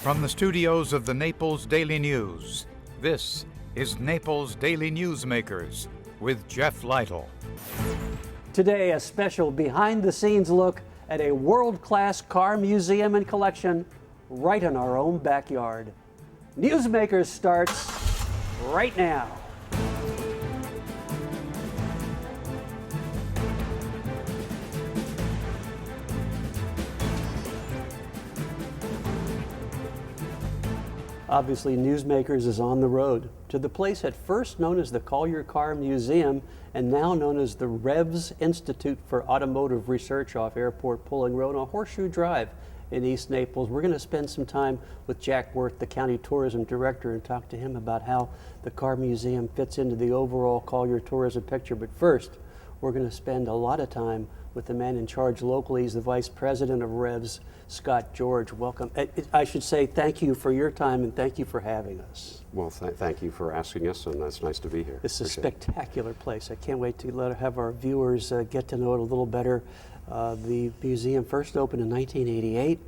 From the studios of the Naples Daily News, this is Naples Daily NewsMakers with Jeff Lytle. Today, a special behind-the-scenes look at a world-class car museum and collection right in our own backyard. NewsMakers starts right now. Obviously, NewsMakers is on the road to the place at first known as the Collier Car Museum and now known as the REVS Institute for Automotive Research off Airport Pulling Road on Horseshoe Drive in East Naples. We're going to spend some time with Jack Worth, the County Tourism Director, and talk to him about how the car museum fits into the overall Collier tourism picture. But first, we're going to spend a lot of time with the man in charge locally. He's the Vice President of REVS, Scott George. Welcome. I should say thank you for your time and thank you for having us. Well, thank you for asking us, and it's nice to be here. It's a spectacular place. I can't wait to have our viewers get to know it a little better. The museum first opened in 1988,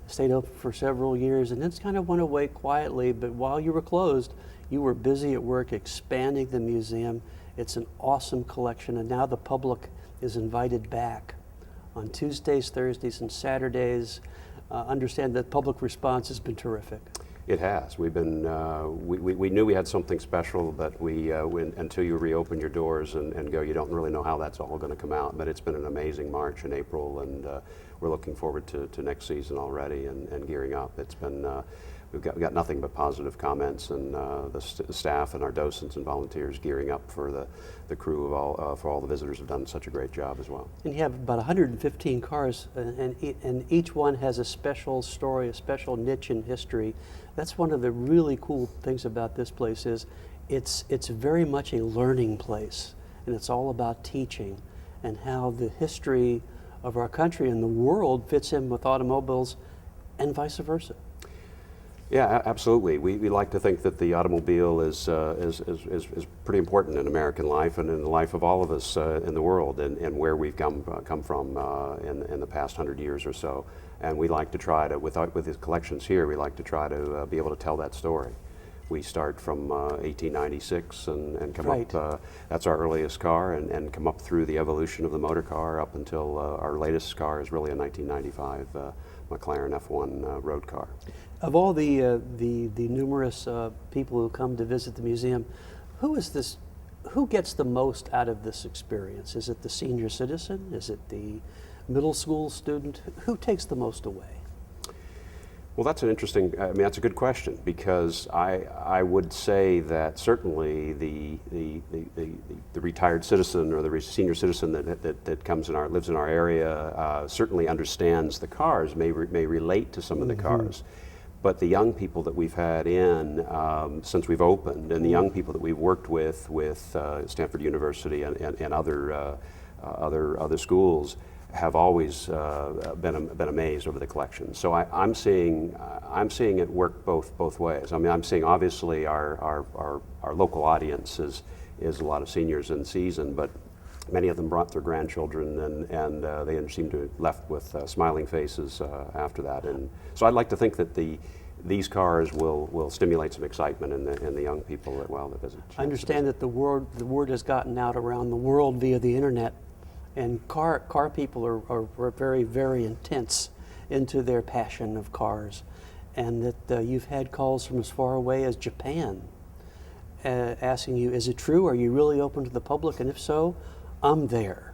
stayed open for several years, and then kind of went away quietly. But while you were closed, you were busy at work expanding the museum. It's an awesome collection, and now the public is invited back on Tuesdays, Thursdays, and Saturdays. Understand that public response has been terrific. It has. We've been. We knew we had something special, but until you reopen your doors and go, you don't really know how that's all going to come out. But it's been an amazing March and April, and we're looking forward to next season already and gearing up. It's been. We've got nothing but positive comments, and the staff and our docents and volunteers gearing up for the crew of for all the visitors have done such a great job as well. And you have about 115 cars, and each one has a special story, a special niche in history. That's one of the really cool things about this place is it's very much a learning place, and it's all about teaching and how the history of our country and the world fits in with automobiles and vice versa. Yeah, absolutely. We like to think that the automobile is pretty important in American life and in the life of all of us in the world, and where we've come from in the past 100 years or so. And we like to try to, with these collections here, we like to try to be able to tell that story. We start from 1896 and come up, that's our earliest car, and come up through the evolution of the motor car up until our latest car is really a 1995 McLaren F1 road car. Of all the numerous people who come to visit the museum, who gets the most out of this experience? Is it the senior citizen? Is it the middle school student? Who takes the most away? Well, that's an interesting, that's a good question, because I would say that certainly the retired citizen or the senior citizen that comes lives in our area certainly understands the cars, may relate to some of the cars. But the young people that we've had in since we've opened, and the young people that we've worked with Stanford University and other schools, have always been amazed over the collection. So I'm seeing it work both ways. I mean, I'm seeing obviously our local audience is a lot of seniors in season, but many of them brought their grandchildren, and they seem to have left with smiling faces after that. And so I'd like to think that these cars will stimulate some excitement in the young people that visit. I understand that the word has gotten out around the world via the internet, and car people are very, very intense into their passion of cars, and that you've had calls from as far away as Japan asking you, is it true? Are you really open to the public? And if so, I'm there.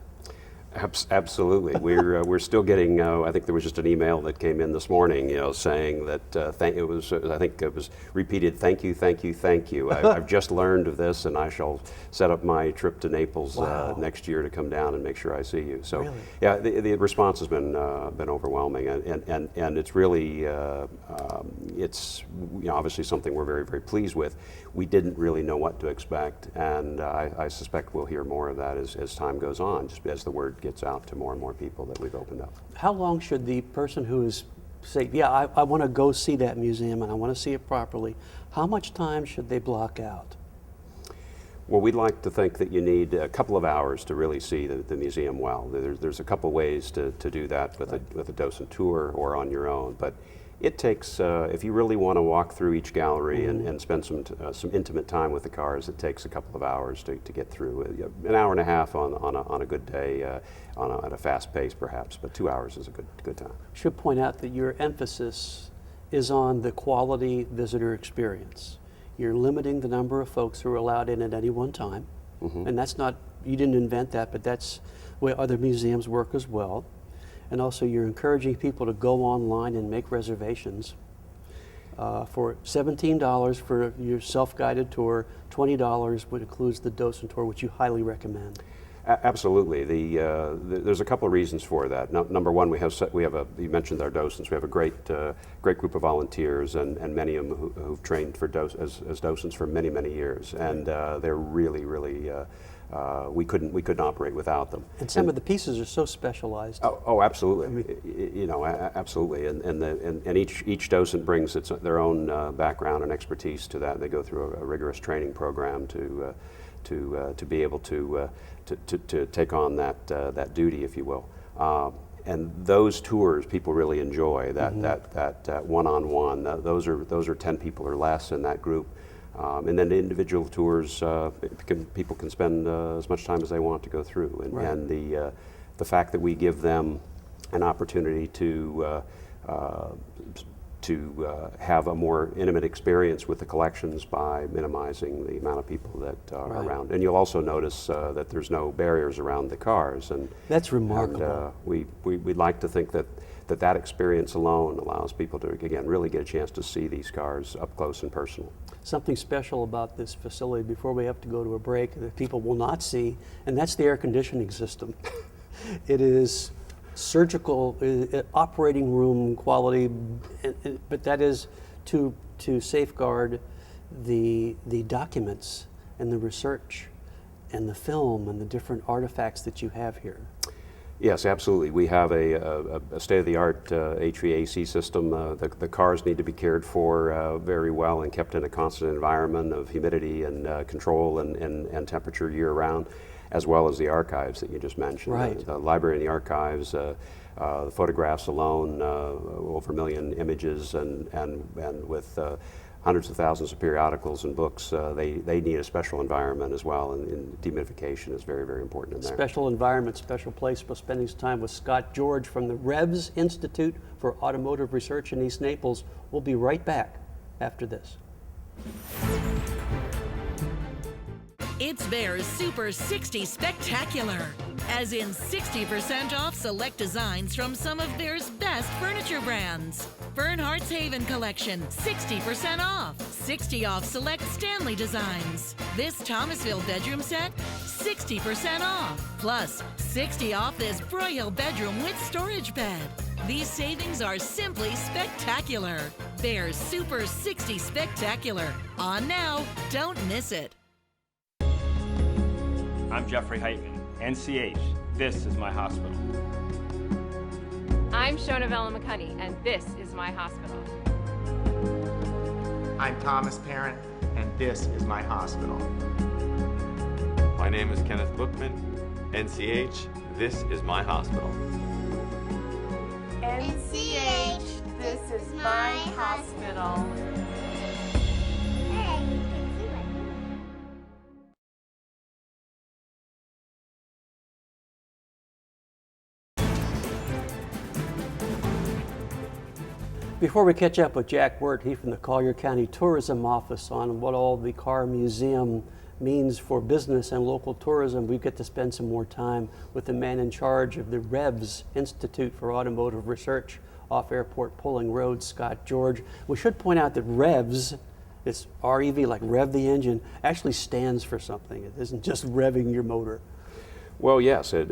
Absolutely. We're still getting. I think there was just an email that came in this morning, saying that I think it was repeated. Thank you, thank you, thank you. I've just learned of this, and I shall set up my trip to Naples next year to come down and make sure I see you. So, really? Yeah, the response has been overwhelming, and it's really it's obviously something we're very, very pleased with. We didn't really know what to expect, and I suspect we'll hear more of that as time goes on, just as the word gets out to more and more people that we've opened up. How long should the person who is say, yeah, I want to go see that museum and I want to see it properly, how much time should they block out? Well, we'd like to think that you need a couple of hours to really see the museum well. There's a couple ways to do that with, with a docent tour or on your own, but It takes, if you really want to walk through each gallery and spend some intimate time with the cars, it takes a couple of hours to get through. An hour and a half on a good day, at a fast pace perhaps, but 2 hours is a good time. Should point out that your emphasis is on the quality visitor experience. You're limiting the number of folks who are allowed in at any one time, and that's not, you didn't invent that, but that's the way other museums work as well. And also you're encouraging people to go online and make reservations for $17 for your self-guided tour, $20 which includes the docent tour, which you highly recommend. Absolutely. There's a couple of reasons for that. Number one, we have you mentioned our docents. We have a great group of volunteers, and many of them who've trained for as docents for many years, and they're really we couldn't operate without them. And some of the pieces are so specialized. Oh, absolutely. You know, absolutely. And each docent brings their own background and expertise to that. They go through a rigorous training program to be able to take on that duty, if you will. And those tours people really enjoy. That one-on-one. Those are 10 people or less in that group. And then the individual tours, people can spend as much time as they want to go through. And the fact that we give them an opportunity to have a more intimate experience with the collections by minimizing the amount of people that are around. And you'll also notice that there's no barriers around the cars. And that's remarkable. And, we'd like to think that experience alone allows people to, again, really get a chance to see these cars up close and personal. Something special about this facility before we have to go to a break that people will not see, and that's the air conditioning system. It is surgical, operating room quality, but that is to safeguard the documents and the research and the film and the different artifacts that you have here. Yes, absolutely. We have a state-of-the-art HVAC system. The cars need to be cared for very well and kept in a constant environment of humidity and control and temperature year-round, as well as the archives that you just mentioned. Right. The library and the archives, the photographs alone, over 1 million images, and with hundreds of thousands of periodicals and books, they need a special environment as well, and dehumidification is very important in there. Special environment, special place. We're spending some time with Scott George from the REVS Institute for Automotive Research in East Naples. We'll be right back after this. It's Bear's Super 60 Spectacular, as in 60% off select designs from some of Bear's best furniture brands. Bernhardt's Haven Collection, 60% off. 60 off select Stanley designs. This Thomasville bedroom set, 60% off. Plus, 60 off this Broyhill bedroom with storage bed. These savings are simply spectacular. Bear's Super 60 Spectacular. On now, don't miss it. I'm Jeffrey Heitman, NCH. This is my hospital. I'm Shona Vella McCunney, and this is my hospital. I'm Thomas Parent, and this is my hospital. My name is Kenneth Bookman, NCH. This is my hospital. NCH, this is my hospital. Before we catch up with Jack Wirt, he from the Collier County Tourism Office, on what all the car museum means for business and local tourism, we get to spend some more time with the man in charge of the REVS Institute for Automotive Research off Airport Pulling Road, Scott George. We should point out that REVS, it's R-E-V, like rev the engine, actually stands for something. It isn't just revving your motor. Well, yes, we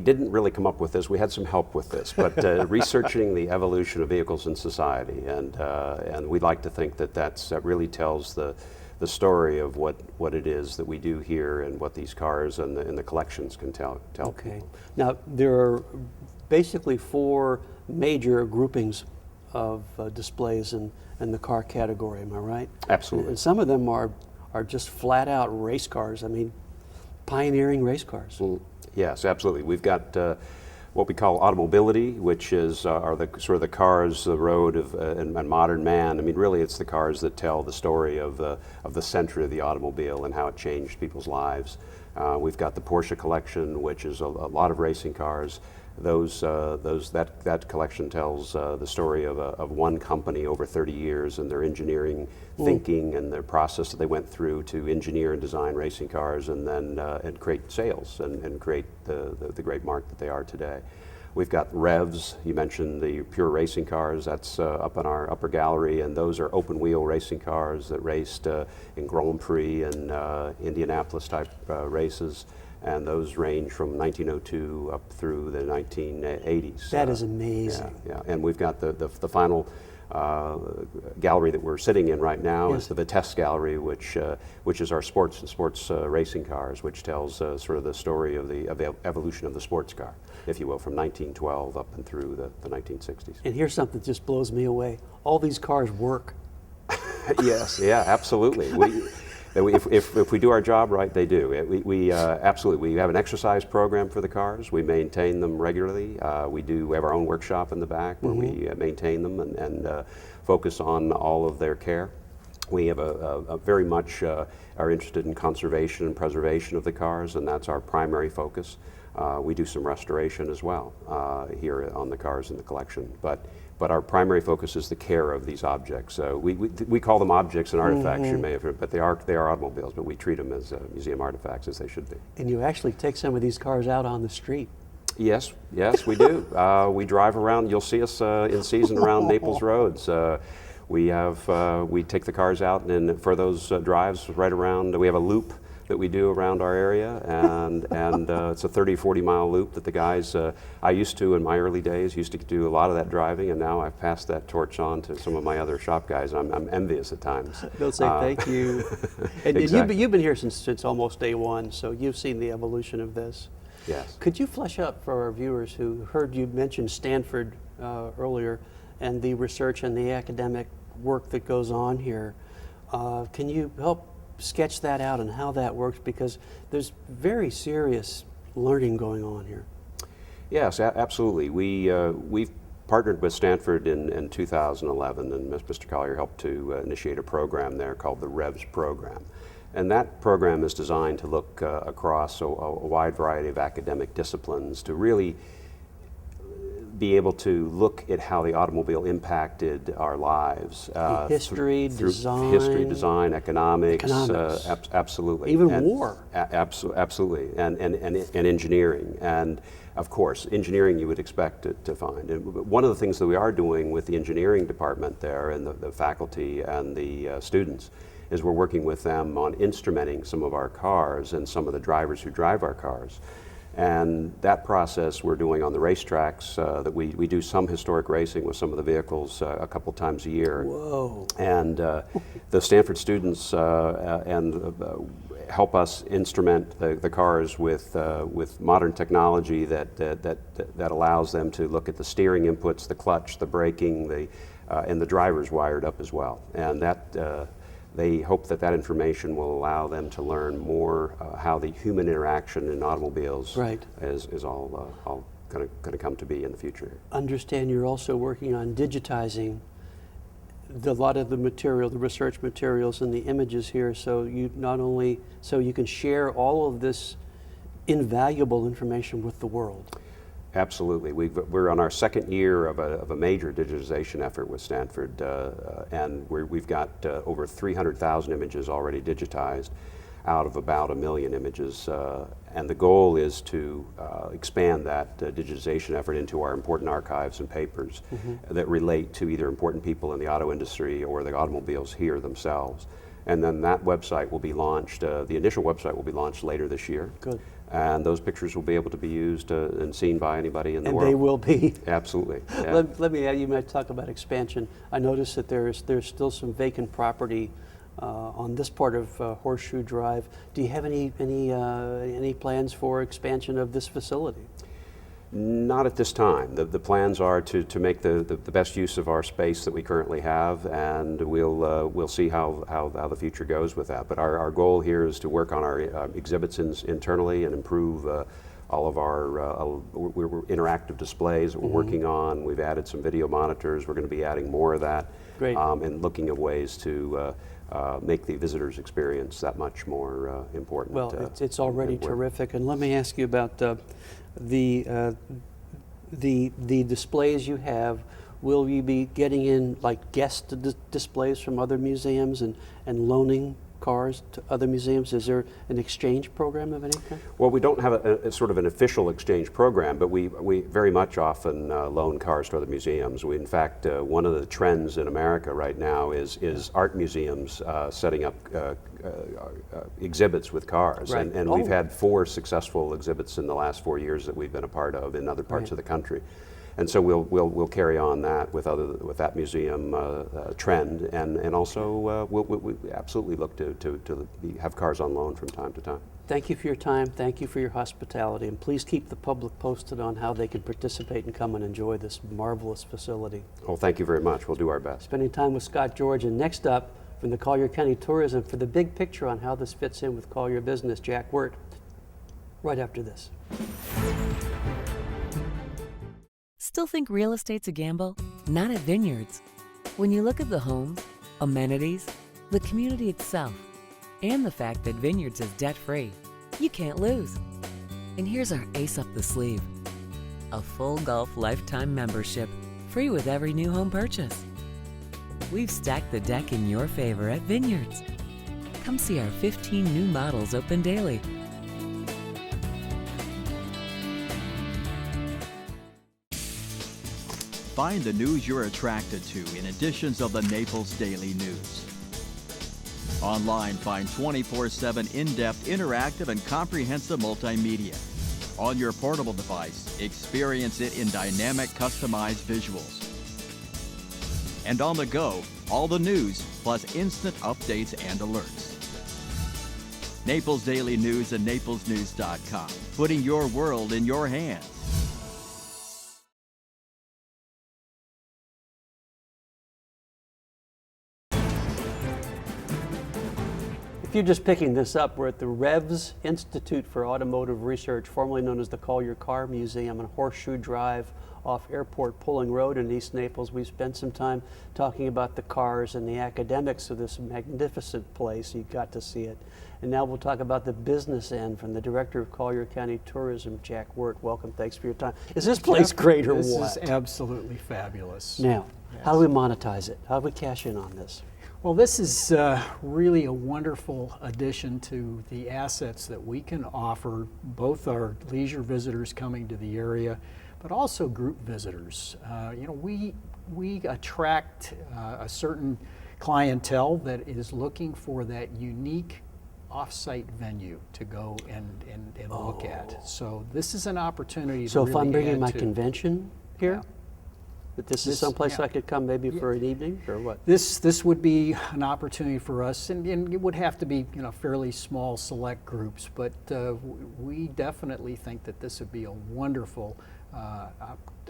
didn't really come up with this. We had some help with this, but researching the evolution of vehicles in society, and we'd like to think that really tells the story of what it is that we do here and what these cars and the collections can tell Okay. people. Now, there are basically 4 major groupings of displays in the car category, am I right? Absolutely. And some of them are just flat out race cars. I mean, pioneering race cars. Yes, absolutely. We've got what we call automobility, which is are the sort of the cars, the road of and modern man. I mean, really, it's the cars that tell the story of the century of the automobile and how it changed people's lives. We've got the Porsche collection, which is a lot of racing cars. That collection tells the story of one company over 30 years and their engineering thinking and their process that they went through to engineer and design racing cars and then and create sales and create the great mark that they are today. We've got Revs. You mentioned the pure racing cars. That's up in our upper gallery, and those are open wheel racing cars that raced in Grand Prix and Indianapolis type races. And those range from 1902 up through the 1980s. That is amazing. Yeah. And we've got the final gallery that we're sitting in right now is the Vitesse Gallery, which is our sports racing cars, which tells sort of the story of the evolution of the sports car, if you will, from 1912 up and through the 1960s. And here's something that just blows me away. All these cars work. Yes, yeah, absolutely. If we do our job right, they do. We absolutely. We have an exercise program for the cars. We maintain them regularly. We have our own workshop in the back where we maintain them and focus on all of their care. We have a very much are interested in conservation and preservation of the cars, and that's our primary focus. We do some restoration as well here on the cars in the collection, but our primary focus is the care of these objects. We call them objects and artifacts, you may have heard, but they are automobiles, but we treat them as museum artifacts as they should be. And you actually take some of these cars out on the street. Yes, we do. We drive around. You'll see us in season around Naples roads. We take the cars out and for those drives right around. We have a loop that we do around our area, and it's a 30-40 mile loop that the guys, I used to in my early days, used to do a lot of that driving, and now I've passed that torch on to some of my other shop guys. I'm envious at times. They'll say thank you. And Exactly. you've been here since almost day one, so you've seen the evolution of this. Yes. Could you flesh out for our viewers who heard you mention Stanford earlier and the research and the academic work that goes on here? Can you help sketch that out and how that works, because there's very serious learning going on here. Yes, absolutely. We've partnered with Stanford in 2011, and Mr. Collier helped to initiate a program there called the Revs program. And that program is designed to look across a wide variety of academic disciplines to really be able to look at how the automobile impacted our lives. History, design, economics. Absolutely. Even war. Absolutely, and engineering. And of course, engineering you would expect to find. And one of the things that we are doing with the engineering department there and the faculty and the students is we're working with them on instrumenting some of our cars and some of the drivers who drive our cars. And that process we're doing on the racetracks, that we do some historic racing with some of the vehicles a couple times a year. Whoa. And the Stanford students help us instrument the cars with modern technology that allows them to look at the steering inputs, the clutch, the braking, and the driver's wired up as well. And that they hope that information will allow them to learn more how the human interaction in automobiles is all going to come to be in the future. Understand you're also working on digitizing a lot of the material, the research materials and the images here, so you can share all of this invaluable information with the world. Absolutely. We're on our second year of a major digitization effort with Stanford, and we've got over 300,000 images already digitized out of about 1 million images. And the goal is to expand that digitization effort into our important archives and papers that relate to either important people in the auto industry or the automobiles here themselves. And then that website will be launched, the initial website will be launched later this year. Good. And those pictures will be able to be used and seen by anybody in the world. And they will be. Absolutely. Yeah. Let me add, you might talk about expansion. I noticed that there's still some vacant property on this part of Horseshoe Drive. Do you have any plans for expansion of this facility? Not at this time. The plans are to make the best use of our space that we currently have, and we'll see how the future goes with that. But our goal here is to work on our exhibits internally and improve all of our we're interactive displays that we're working on. We've added some video monitors. We're going to be adding more of that. Great. And looking at ways to make the visitor's experience that much more important. Well, it's already terrific. And let me ask you about the displays you have. Will you be getting in like guest displays from other museums and loaning cars to other museums? Is there an exchange program of any kind? Well, we don't have a sort of an official exchange program, but we very much often loan cars to other museums. In fact, one of the trends in America right now is art museums setting up exhibits with cars. Right. And we've had 4 successful exhibits in the last 4 years that we've been a part of in other parts of the country. And so we'll carry on that with that museum trend, and also we absolutely look to have cars on loan from time to time. Thank you for your time. Thank you for your hospitality, and please keep the public posted on how they can participate and come and enjoy this marvelous facility. Well, thank you very much. We'll do our best. Spending time with Scott George, and next up from the Collier County Tourism for the big picture on how this fits in with Collier business, Jack Wirt, right after this. Still think real estate's a gamble? Not at Vineyards. When you look at the homes, amenities, the community itself, and the fact that Vineyards is debt-free, you can't lose. And here's our ace up the sleeve. A full golf lifetime membership, free with every new home purchase. We've stacked the deck in your favor at Vineyards. Come see our 15 new models open daily. Find the news you're attracted to in editions of the Naples Daily News. Online, find 24/7 in-depth, interactive, and comprehensive multimedia. On your portable device, experience it in dynamic, customized visuals. And on the go, all the news, plus instant updates and alerts. Naples Daily News and naplesnews.com, putting your world in your hands. If you're just picking this up, we're at the Revs Institute for Automotive Research, formerly known as the Collier Car Museum on Horseshoe Drive off Airport Pulling Road in East Naples. We've spent some time talking about the cars and the academics of this magnificent place. You got to see it. And now we'll talk about the business end from the Director of Collier County Tourism, Jack Wirt. Welcome, thanks for your time. Is this place great or what? This is absolutely fabulous. Now, how do we monetize it? How do we cash in on this? Well, this is really a wonderful addition to the assets that we can offer both our leisure visitors coming to the area, but also group visitors. We attract a certain clientele that is looking for that unique off-site venue to go and look at. So this is an opportunity to if I'm bringing my to, convention here? Yeah. But this is someplace I could come maybe for an evening, or what? This would be an opportunity for us, and it would have to be fairly small, select groups. But we definitely think that this would be a wonderful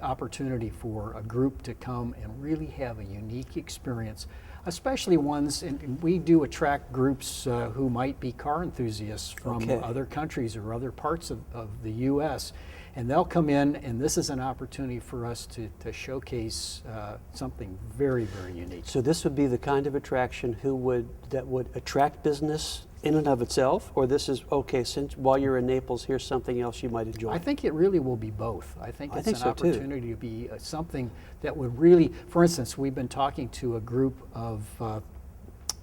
opportunity for a group to come and really have a unique experience, especially ones. And we do attract groups who might be car enthusiasts from other countries or other parts of the U.S. And they'll come in, and this is an opportunity for us to showcase something very, very unique. So this would be the kind of attraction that would attract business in and of itself, or this is, okay, since while you're in Naples, here's something else you might enjoy? I think it really will be both. I think it's an so opportunity to be something that would really, for instance, we've been talking to a group of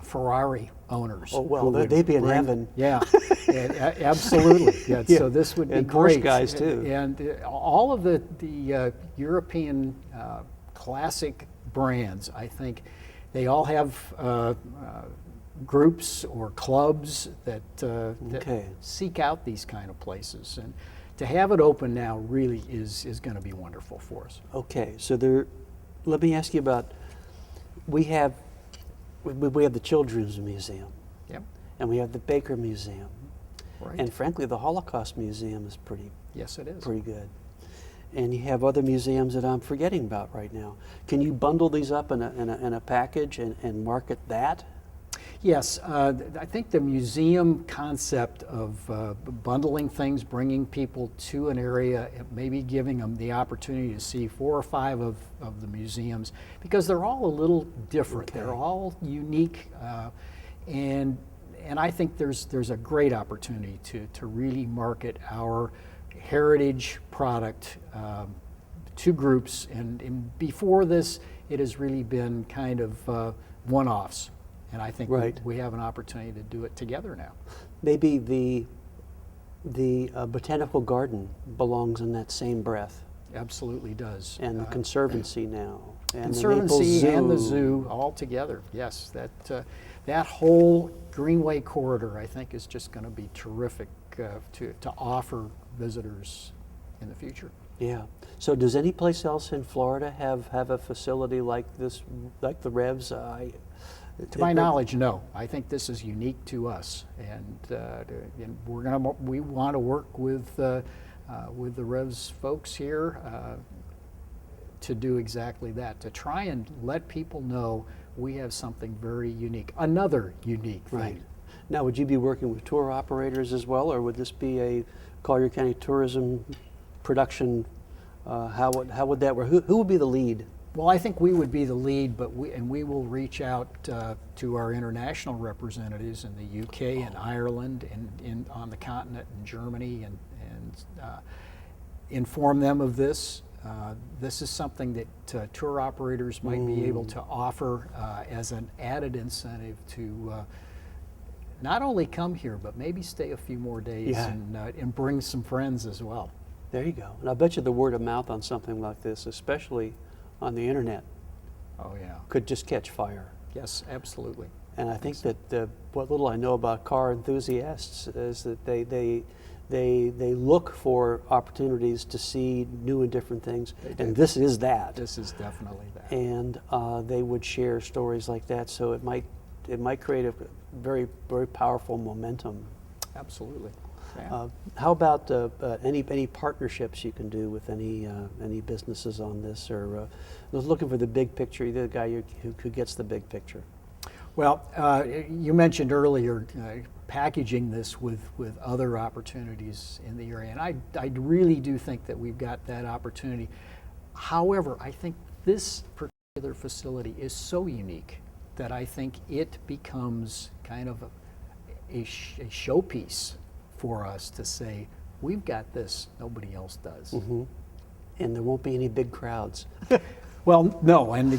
Ferrari owners. Oh, well, they'd be in heaven. Yeah, absolutely. Yeah, yeah. So this would be and great. Porsche guys too. And all of the European classic brands, I think, they all have groups or clubs that seek out these kind of places. And to have it open now really is going to be wonderful for us. Okay, so let me ask you about, we have the Children's Museum. Yep. And we have the Baker Museum. Right. And frankly, the Holocaust Museum is yes, it is. pretty good. And you have other museums that I'm forgetting about right now. Can you bundle these up in a package and market that? Yes, I think the museum concept of bundling things, bringing people to an area, maybe giving them the opportunity to see 4 or 5 of the museums, because they're all a little different. Okay. They're all unique, and I think there's a great opportunity to really market our heritage product to groups. And before this, it has really been kind of one-offs. And I think we have an opportunity to do it together now. Maybe the botanical garden belongs in that same breath. Absolutely does. And the Conservancy now. And Conservancy the and the zoo all together. Yes, that whole Greenway corridor, I think, is just going to be terrific to offer visitors in the future. Yeah. So does any place else in Florida have a facility like this, like the Revs? To my knowledge, no. I think this is unique to us, and we want to work with the Revs folks here to do exactly that, to try and let people know we have something very unique, another unique thing. Right. Now, would you be working with tour operators as well, or would this be a Collier County tourism production? How would that work? Who would be the lead? Well, I think we would be the lead, but we will reach out to our international representatives in the UK and Ireland and on the continent in Germany and inform them of this. This is something that tour operators might be able to offer as an added incentive to not only come here, but maybe stay a few more days and bring some friends as well. There you go. And I bet you the word of mouth on something like this, especially on the internet, could just catch fire. Yes, absolutely. And I think that what little I know about car enthusiasts is that they look for opportunities to see new and different things, and this is that. This is definitely that. And they would share stories like that, so it might create a very, very powerful momentum. Absolutely. Yeah. How about any partnerships you can do with any businesses on this, or I was looking for the big picture, the guy who gets the big picture? Well, you mentioned earlier packaging this with other opportunities in the area, and I really do think that we've got that opportunity. However, I think this particular facility is so unique that I think it becomes kind of a showpiece for us to say, we've got this, nobody else does. Mm-hmm. And there won't be any big crowds. Well, no, and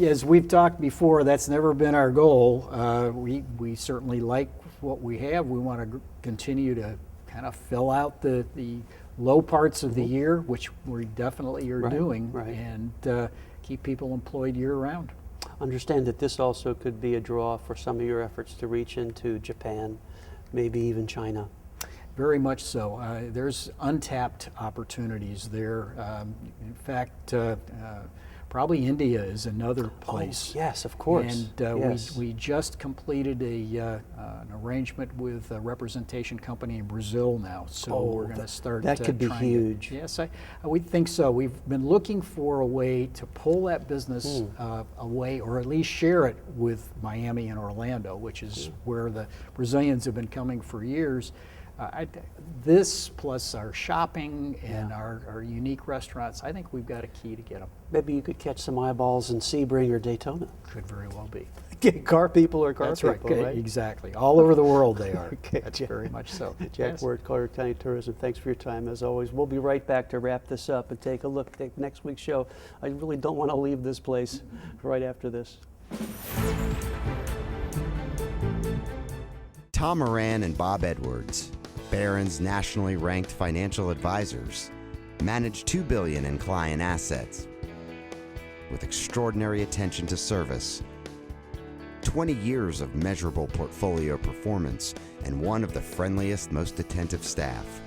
as we've talked before, that's never been our goal. We certainly like what we have. We want to continue to kind of fill out the low parts of the year, which we definitely are doing, and keep people employed year-round. Understand that this also could be a draw for some of your efforts to reach into Japan, maybe even China. Very much so. There's untapped opportunities there. In fact, probably India is another place. Oh, yes, of course. And we just completed an arrangement with a representation company in Brazil now. So we're going to start. That could be huge. Yes, we think so. We've been looking for a way to pull that business away, or at least share it with Miami and Orlando, which is where the Brazilians have been coming for years. This plus our shopping and our unique restaurants, I think we've got a key to get them. Maybe you could catch some eyeballs in Sebring or Daytona. Could very well be. Car people are car That's people, right? Exactly. All over the world they are. That's very much so. Jack Ward, Collier County Tourism, thanks for your time as always. We'll be right back to wrap this up and take a look at next week's show. I really don't want to leave this place right after this. Tom Moran and Bob Edwards, Barron's nationally ranked financial advisors, manage $2 billion in client assets with extraordinary attention to service, 20 years of measurable portfolio performance, and one of the friendliest, most attentive staff.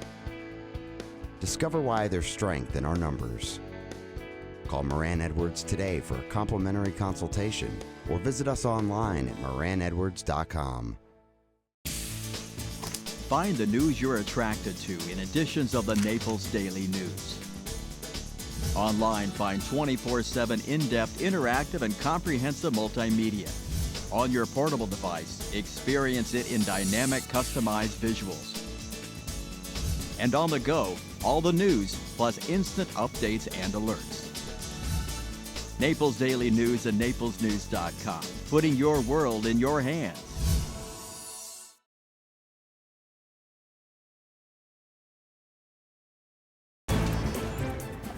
Discover why there's strength in our numbers. Call Moran Edwards today for a complimentary consultation or visit us online at moranedwards.com. Find the news you're attracted to in editions of the Naples Daily News. Online, find 24/7 in-depth, interactive, and comprehensive multimedia. On your portable device, experience it in dynamic, customized visuals. And on the go, all the news plus instant updates and alerts. Naples Daily News and naplesnews.com, putting your world in your hands.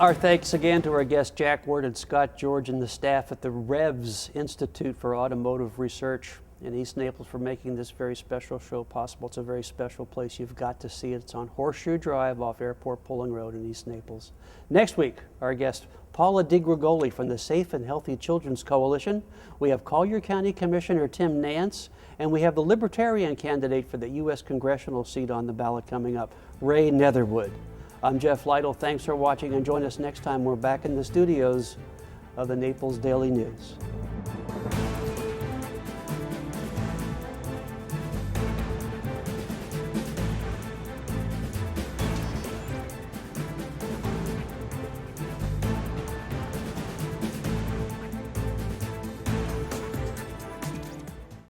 Our thanks again to our guests Jack Ward and Scott George and the staff at the REVS Institute for Automotive Research in East Naples for making this very special show possible. It's a very special place. You've got to see it. It's on Horseshoe Drive off Airport Pulling Road in East Naples. Next week, our guest Paula DiGrigoli from the Safe and Healthy Children's Coalition. We have Collier County Commissioner Tim Nance, and we have the Libertarian candidate for the U.S. congressional seat on the ballot coming up, Ray Netherwood. I'm Jeff Lytle. Thanks for watching, and join us next time. We're back in the studios of the Naples Daily News.